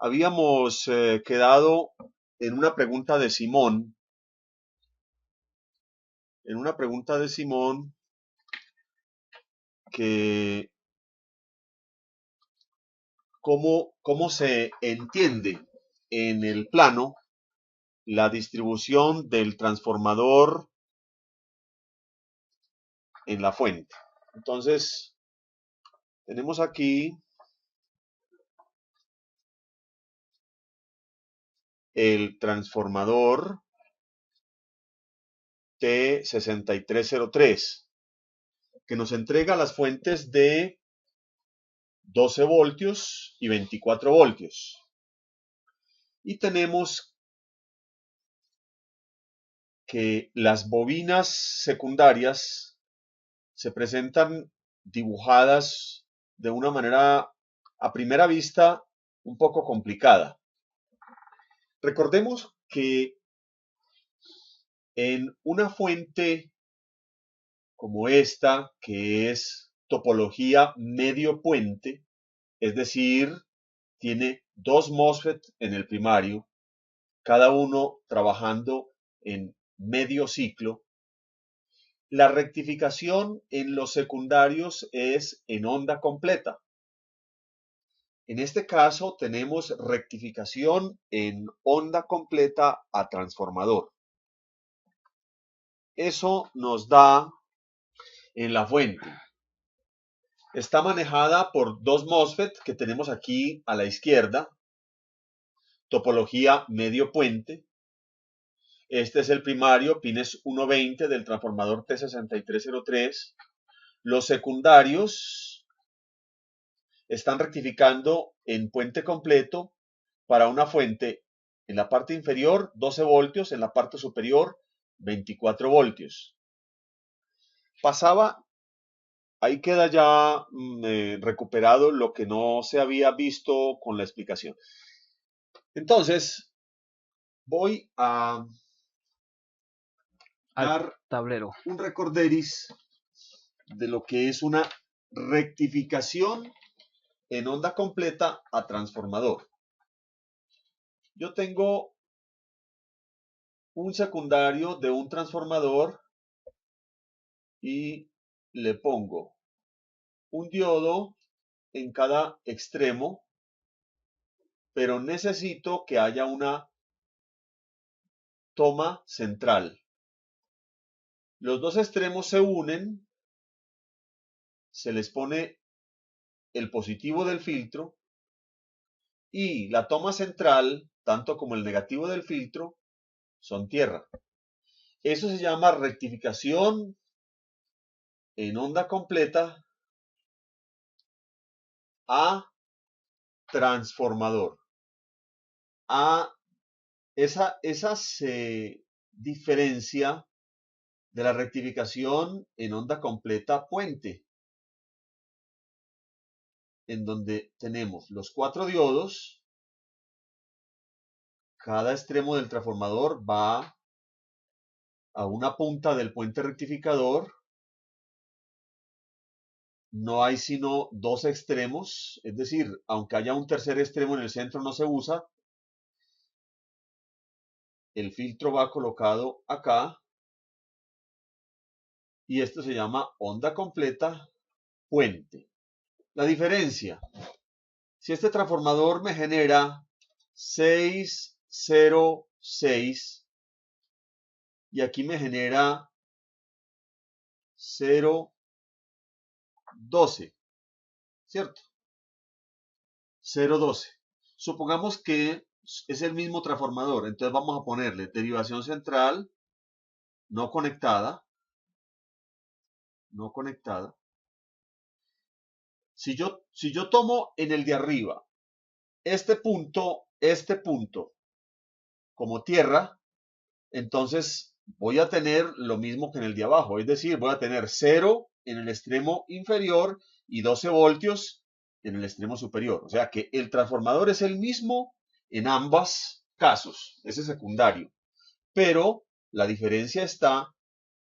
Habíamos quedado en una pregunta de Simón, que cómo se entiende en el plano la distribución del transformador en la fuente. Entonces, tenemos aquí el transformador T6303, que nos entrega las fuentes de 12 voltios y 24 voltios. Y tenemos que las bobinas secundarias se presentan dibujadas de una manera a primera vista un poco complicada. Recordemos que en una fuente como esta, que es topología medio puente, es decir, tiene dos MOSFET en el primario, cada uno trabajando en medio ciclo. La rectificación en los secundarios es en onda completa. En este caso tenemos rectificación en onda completa a transformador. Eso nos da en la fuente. Está manejada por dos MOSFET que tenemos aquí a la izquierda, topología medio puente. Este es el primario, pines 120 del transformador T6303. Los secundarios están rectificando en puente completo para una fuente en la parte inferior 12 voltios, en la parte superior 24 voltios. Ahí queda ya recuperado lo que no se había visto con la explicación. Entonces, voy a dar tablero. un recorderis de lo que es una rectificación en onda completa a transformador. Yo tengo un secundario de un transformador y le pongo un diodo en cada extremo, pero necesito que haya una toma central. Los dos extremos se unen, se les pone el positivo del filtro y la toma central, tanto como el negativo del filtro, son tierra. Eso se llama rectificación en onda completa a transformador. Esa se diferencia de la rectificación en onda completa puente, en donde tenemos los 4 diodos, cada extremo del transformador va a una punta del puente rectificador, no hay sino dos extremos, es decir, aunque haya un tercer extremo en el centro no se usa, el filtro va colocado acá y esto se llama onda completa puente. La diferencia, si este transformador me genera 606 y aquí me genera 012, ¿cierto? 012. Supongamos que es el mismo transformador, entonces vamos a ponerle derivación central no conectada. Si yo tomo en el de arriba este punto como tierra, entonces voy a tener lo mismo que en el de abajo, es decir, voy a tener 0 en el extremo inferior y 12 voltios en el extremo superior. O sea que el transformador es el mismo en ambos casos, ese secundario. Pero la diferencia está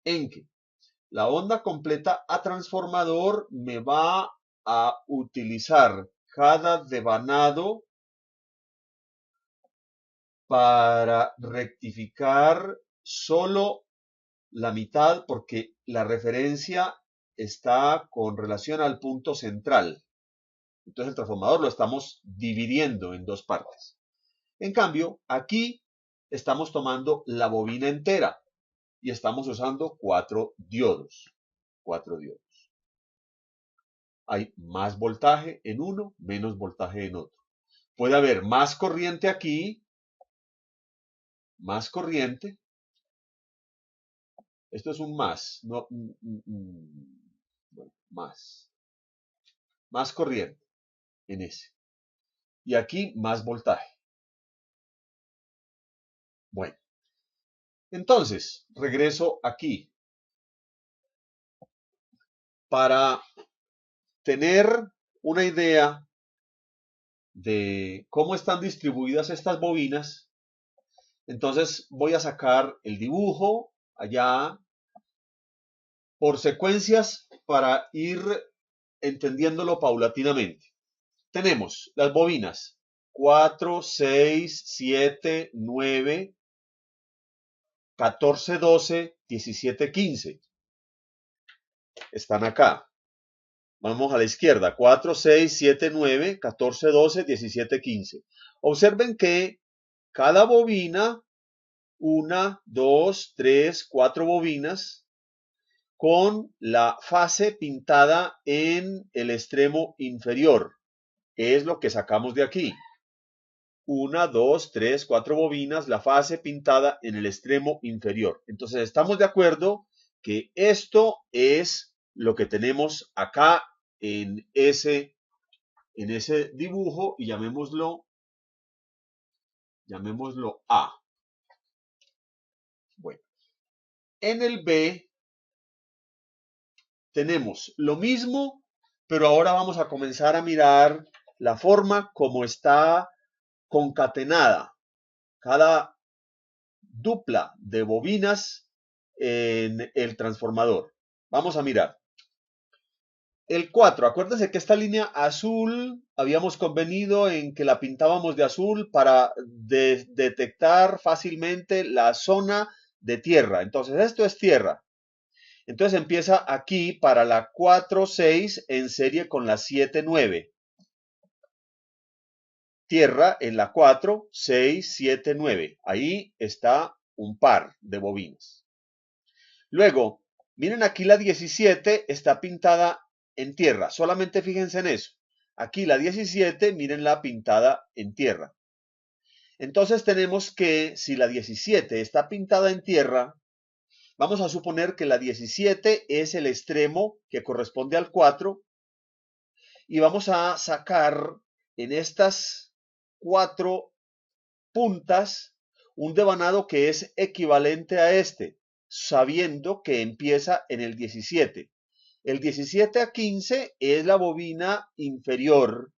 en que la onda completa a transformador me va a utilizar cada devanado para rectificar solo la mitad porque la referencia está con relación al punto central. Entonces el transformador lo estamos dividiendo en dos partes. En cambio, aquí estamos tomando la bobina entera y estamos usando 4 diodos. 4 diodos. Hay más voltaje en uno, menos voltaje en otro. Puede haber más corriente aquí, más corriente. Esto es un más, no, bueno, más corriente en ese. Y aquí más voltaje. Bueno, entonces, regreso aquí. Para tener una idea de cómo están distribuidas estas bobinas, entonces voy a sacar el dibujo allá por secuencias para ir entendiéndolo paulatinamente. Tenemos las bobinas 4, 6, 7, 9, 14, 12, 17, 15. Están acá. Vamos a la izquierda. 4, 6, 7, 9, 14, 12, 17, 15. Observen que cada bobina, 1, 2, 3, 4 bobinas, con la fase pintada en el extremo inferior, que es lo que sacamos de aquí. 1, 2, 3, 4 bobinas, la fase pintada en el extremo inferior. Entonces estamos de acuerdo que esto es lo que tenemos acá en ese dibujo y llamémoslo A. Bueno, en el B tenemos lo mismo, pero ahora vamos a comenzar a mirar la forma como está concatenada cada dupla de bobinas en el transformador. Vamos a mirar. El 4, acuérdense que esta línea azul habíamos convenido en que la pintábamos de azul para detectar fácilmente la zona de tierra. Entonces esto es tierra. Entonces empieza aquí para la 4, 6 en serie con la 7, 9. Tierra en la 4, 6, 7, 9. Ahí está un par de bobinas. Luego, miren aquí la 17 está pintada en tierra. Solamente fíjense en eso. Aquí la 17, mírenla pintada en tierra. Entonces tenemos que, si la 17 está pintada en tierra, vamos a suponer que la 17 es el extremo que corresponde al 4 y vamos a sacar en estas 4 puntas un devanado que es equivalente a este, sabiendo que empieza en el 17. El 17 a 15 es la bobina inferior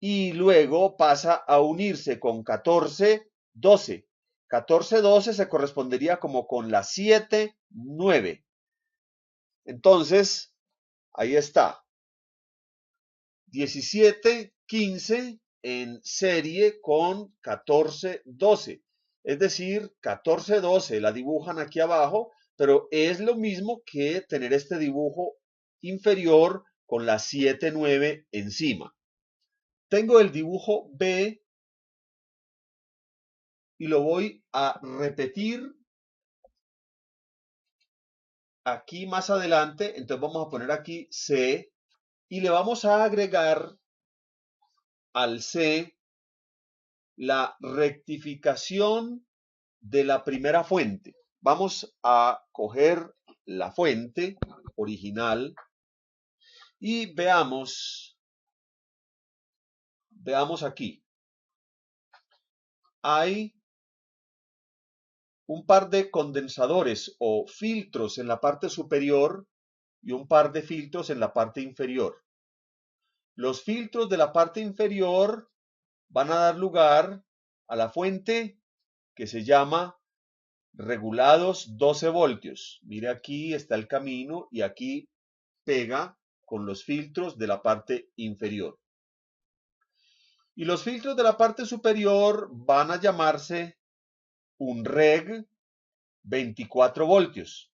y luego pasa a unirse con 14, 12. 14, 12 se correspondería como con la 7, 9. Entonces, ahí está. 17, 15 en serie con 14, 12. Es decir, 14, 12 la dibujan aquí abajo, pero es lo mismo que tener este dibujo inferior con la 7, 9 encima. Tengo el dibujo B y lo voy a repetir aquí más adelante. Entonces vamos a poner aquí C y le vamos a agregar al C la rectificación de la primera fuente. Vamos a coger la fuente original y veamos aquí. Hay un par de condensadores o filtros en la parte superior y un par de filtros en la parte inferior. Los filtros de la parte inferior van a dar lugar a la fuente que se llama regulados 12 voltios. Mire, aquí está el camino y aquí pega con los filtros de la parte inferior. Y los filtros de la parte superior van a llamarse un reg 24 voltios.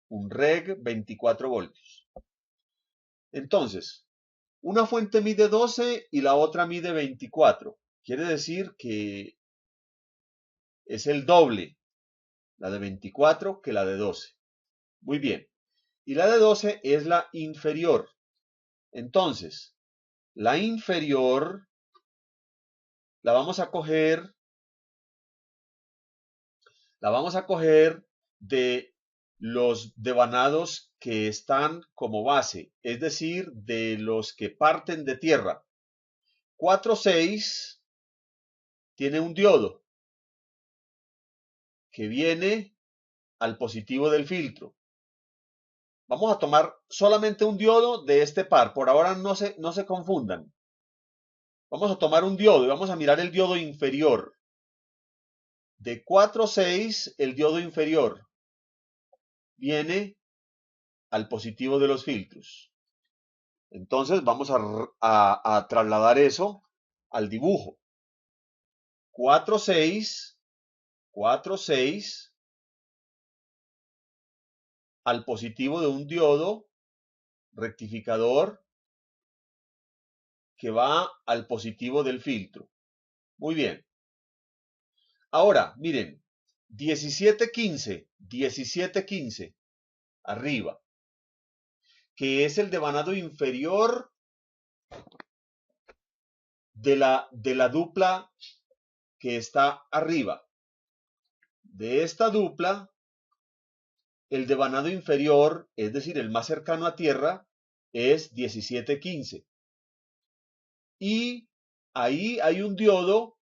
Un reg 24 voltios. Entonces, una fuente mide 12 y la otra mide 24. Quiere decir que es el doble, la de 24 que la de 12. Muy bien. Y la de 12 es la inferior. Entonces, la inferior la vamos a coger de los devanados que están como base, es decir, de los que parten de tierra. 4,6 tiene un diodo que viene al positivo del filtro. Vamos a tomar solamente un diodo de este par, por ahora no se confundan. Vamos a tomar un diodo y vamos a mirar el diodo inferior. De 4,6 el diodo inferior viene al positivo de los filtros. Entonces vamos a trasladar eso al dibujo. 4,6 al positivo de un diodo rectificador que va al positivo del filtro. Muy bien. Ahora, miren, 1715 arriba, que es el devanado inferior de la dupla que está arriba. De esta dupla, el devanado inferior, es decir, el más cercano a tierra, es 1715. Y ahí hay un diodo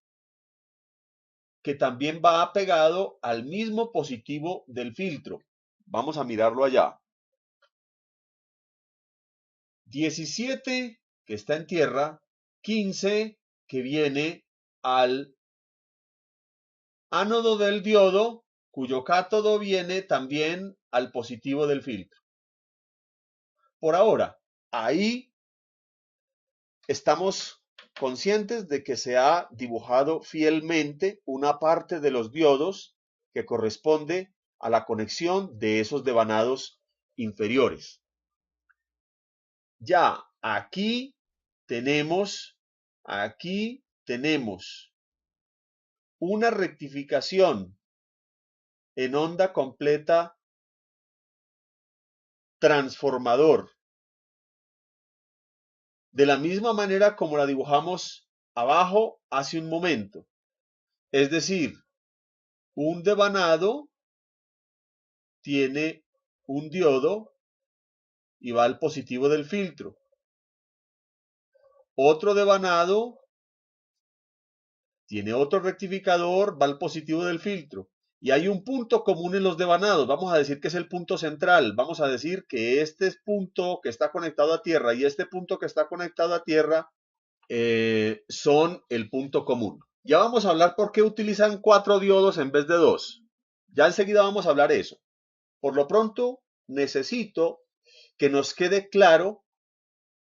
que también va pegado al mismo positivo del filtro. Vamos a mirarlo allá. 17 que está en tierra, 15 que viene al ánodo del diodo, cuyo cátodo viene también al positivo del filtro. Por ahora, ahí estamos conscientes de que se ha dibujado fielmente una parte de los diodos que corresponde a la conexión de esos devanados inferiores. Ya aquí tenemos una rectificación en onda completa transformador. De la misma manera como la dibujamos abajo hace un momento. Es decir, un devanado tiene un diodo y va al positivo del filtro. Otro devanado tiene otro rectificador, va al positivo del filtro. Y hay un punto común en los devanados. Vamos a decir que es el punto central. Vamos a decir que este punto que está conectado a tierra y este punto que está conectado a tierra son el punto común. Ya vamos a hablar por qué utilizan 4 diodos en vez de 2. Ya enseguida vamos a hablar eso. Por lo pronto, necesito que nos quede claro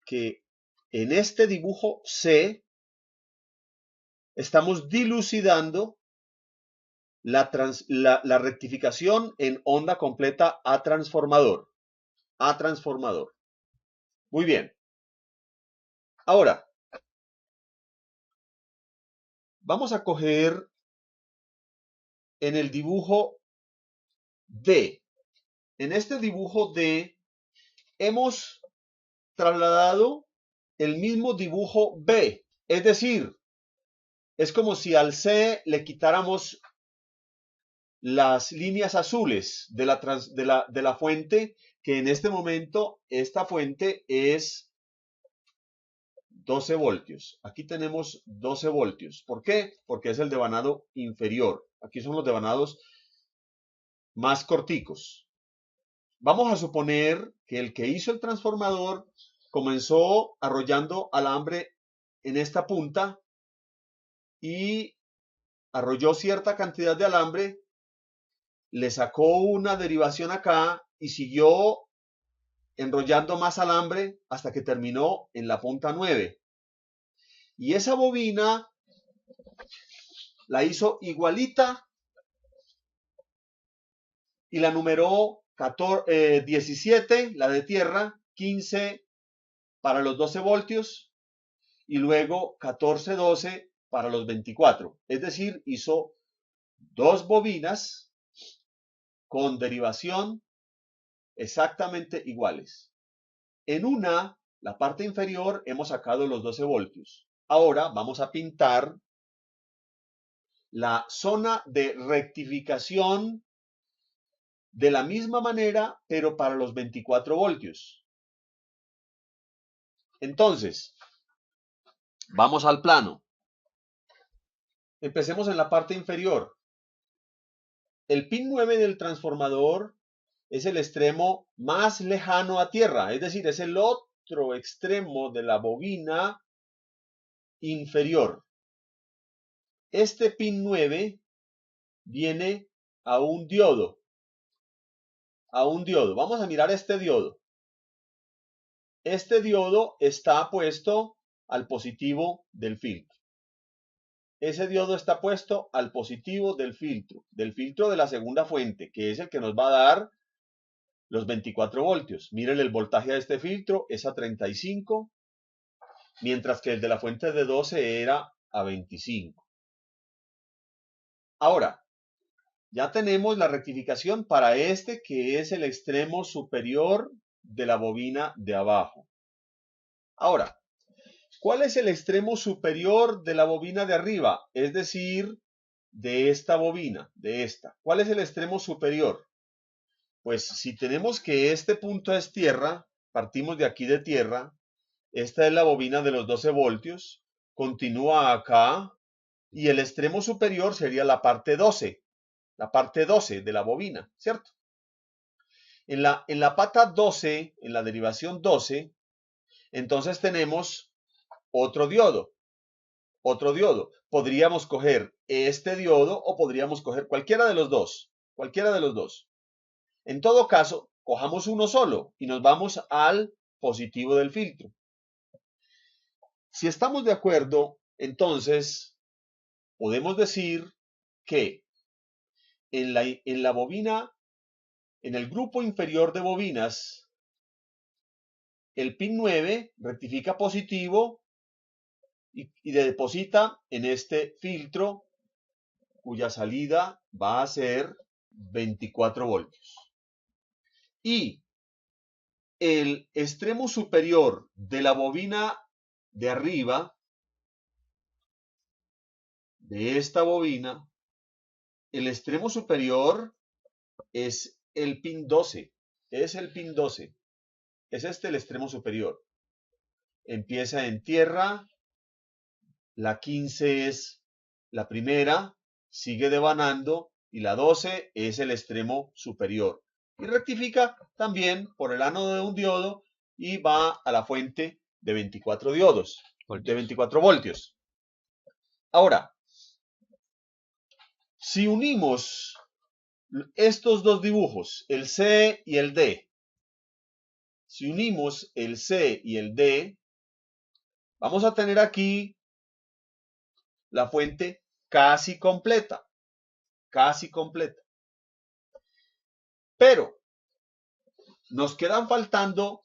que en este dibujo C estamos dilucidando la rectificación en onda completa a transformador. Muy bien. Ahora, vamos a coger en el dibujo D. En este dibujo D hemos trasladado el mismo dibujo B. Es decir, es como si al C le quitáramos las líneas azules de la fuente, que en este momento esta fuente es 12 voltios. Aquí tenemos 12 voltios. ¿Por qué? Porque es el devanado inferior. Aquí son los devanados más corticos. Vamos a suponer que el que hizo el transformador comenzó arrollando alambre en esta punta y arrolló cierta cantidad de alambre, le sacó una derivación acá y siguió enrollando más alambre hasta que terminó en la punta 9. Y esa bobina la hizo igualita y la numeró 17, la de tierra, 15 para los 12 voltios y luego 14, 12 para los 24. Es decir, hizo dos bobinas con derivación exactamente iguales. En una, la parte inferior, hemos sacado los 12 voltios. Ahora vamos a pintar la zona de rectificación de la misma manera, pero para los 24 voltios. Entonces, vamos al plano. Empecemos en la parte inferior. El pin 9 del transformador es el extremo más lejano a tierra, es decir, es el otro extremo de la bobina inferior. Este pin 9 viene a un diodo. Vamos a mirar este diodo. Este diodo está puesto al positivo del filtro. Ese diodo está puesto al positivo del filtro de la segunda fuente, que es el que nos va a dar los 24 voltios. Miren el voltaje de este filtro, es a 35, mientras que el de la fuente de 12 era a 25. Ahora, ya tenemos la rectificación para este, que es el extremo superior de la bobina de abajo. Ahora, ¿cuál es el extremo superior de la bobina de arriba? Es decir, de esta bobina, de esta. ¿Cuál es el extremo superior? Pues si tenemos que este punto es tierra, partimos de aquí de tierra, esta es la bobina de los 12 voltios, continúa acá y el extremo superior sería la parte 12 de la bobina, ¿cierto? En la pata 12, en la derivación 12, entonces tenemos otro diodo. Podríamos coger este diodo o podríamos coger cualquiera de los dos. En todo caso, cojamos uno solo y nos vamos al positivo del filtro. Si estamos de acuerdo, entonces podemos decir que en la bobina, en el grupo inferior de bobinas, el pin 9 rectifica positivo y deposita en este filtro cuya salida va a ser 24 voltios. Y el extremo superior de la bobina de arriba, de esta bobina, el extremo superior es el pin 12. Es el pin 12. Es este el extremo superior. Empieza en tierra, la 15 es la primera, sigue devanando y la 12 es el extremo superior. Y rectifica también por el ánodo de un diodo y va a la fuente de 24 diodos, de 24 voltios. Ahora, si unimos estos dos dibujos, el C y el D, si unimos el C y el D, vamos a tener aquí la fuente casi completa. Pero nos quedan faltando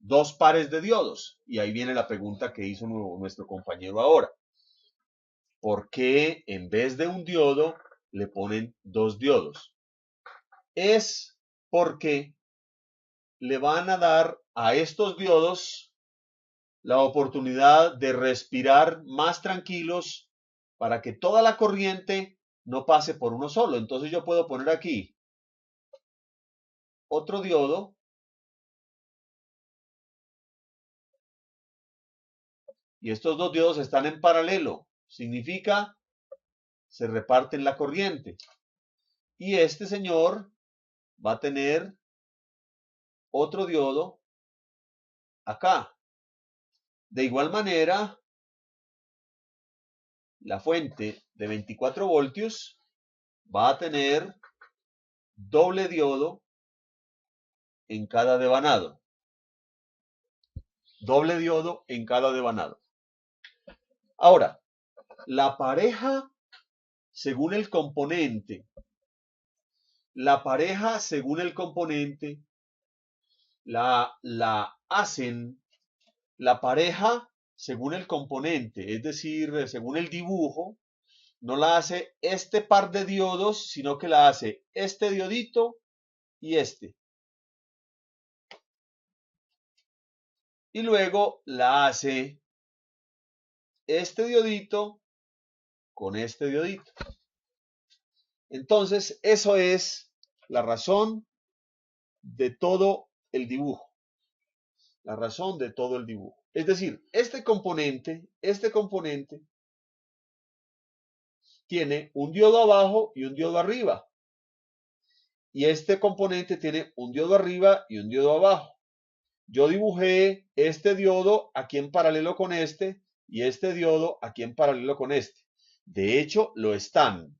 dos pares de diodos. Y ahí viene la pregunta que hizo nuestro compañero ahora. ¿Por qué en vez de un diodo le ponen dos diodos? Es porque le van a dar a estos diodos la oportunidad de respirar más tranquilos para que toda la corriente no pase por uno solo. Entonces yo puedo poner aquí otro diodo y estos dos diodos están en paralelo. Significa se reparten la corriente. Y este señor va a tener otro diodo acá. De igual manera, la fuente de 24 voltios va a tener doble diodo en cada devanado. Ahora, la pareja según el componente, la hacen la pareja según el componente, es decir, según el dibujo, no la hace este par de diodos, sino que la hace este diodito y este. Y luego la hace este diodito con este diodito. Entonces, eso es la razón de todo el dibujo. La razón de todo el dibujo. Es decir, este componente tiene un diodo abajo y un diodo arriba. Y este componente tiene un diodo arriba y un diodo abajo. Yo dibujé este diodo aquí en paralelo con este y este diodo aquí en paralelo con este. De hecho, lo están.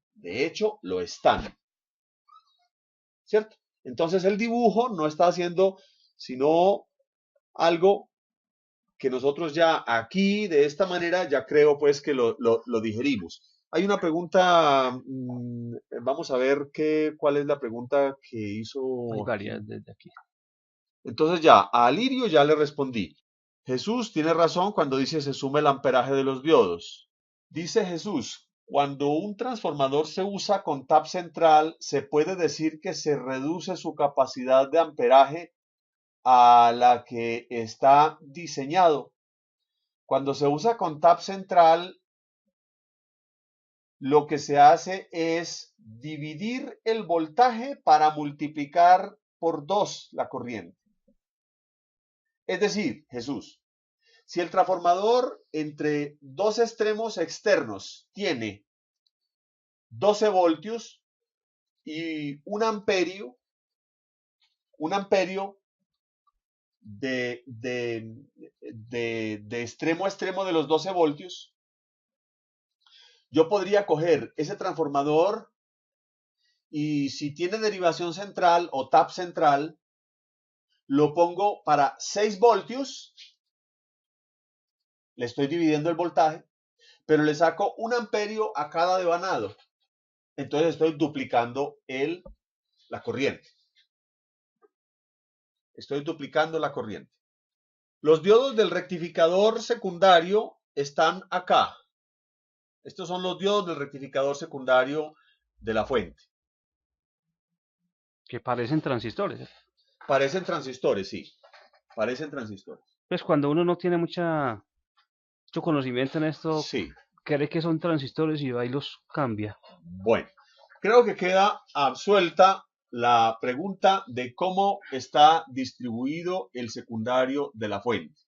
¿Cierto? Entonces el dibujo no está haciendo sino algo que nosotros ya aquí, de esta manera, ya creo pues que lo digerimos. Hay una pregunta, vamos a ver cuál es la pregunta que hizo Hay aquí. varias desde aquí. Entonces ya, a Alirio ya le respondí. Jesús tiene razón cuando dice se sume el amperaje de los diodos. Dice Jesús, cuando un transformador se usa con tap central, se puede decir que se reduce su capacidad de amperaje a la que está diseñado. Cuando se usa con tap central, lo que se hace es dividir el voltaje para multiplicar por 2 la corriente. Es decir, Jesús, si el transformador entre dos extremos externos tiene 12 voltios y un amperio de extremo a extremo de los 12 voltios, yo podría coger ese transformador y si tiene derivación central o tap central, lo pongo para 6 voltios, le estoy dividiendo el voltaje, pero le saco un amperio a cada devanado. Entonces estoy duplicando la corriente. Los diodos del rectificador secundario están acá. Estos son los diodos del rectificador secundario de la fuente. Que parecen transistores. Parecen transistores, sí. Parecen transistores. Pues cuando uno no tiene mucho conocimiento en esto, Sí. cree que son transistores y ahí los cambia. Bueno, creo que queda absuelta la pregunta de cómo está distribuido el secundario de la fuente.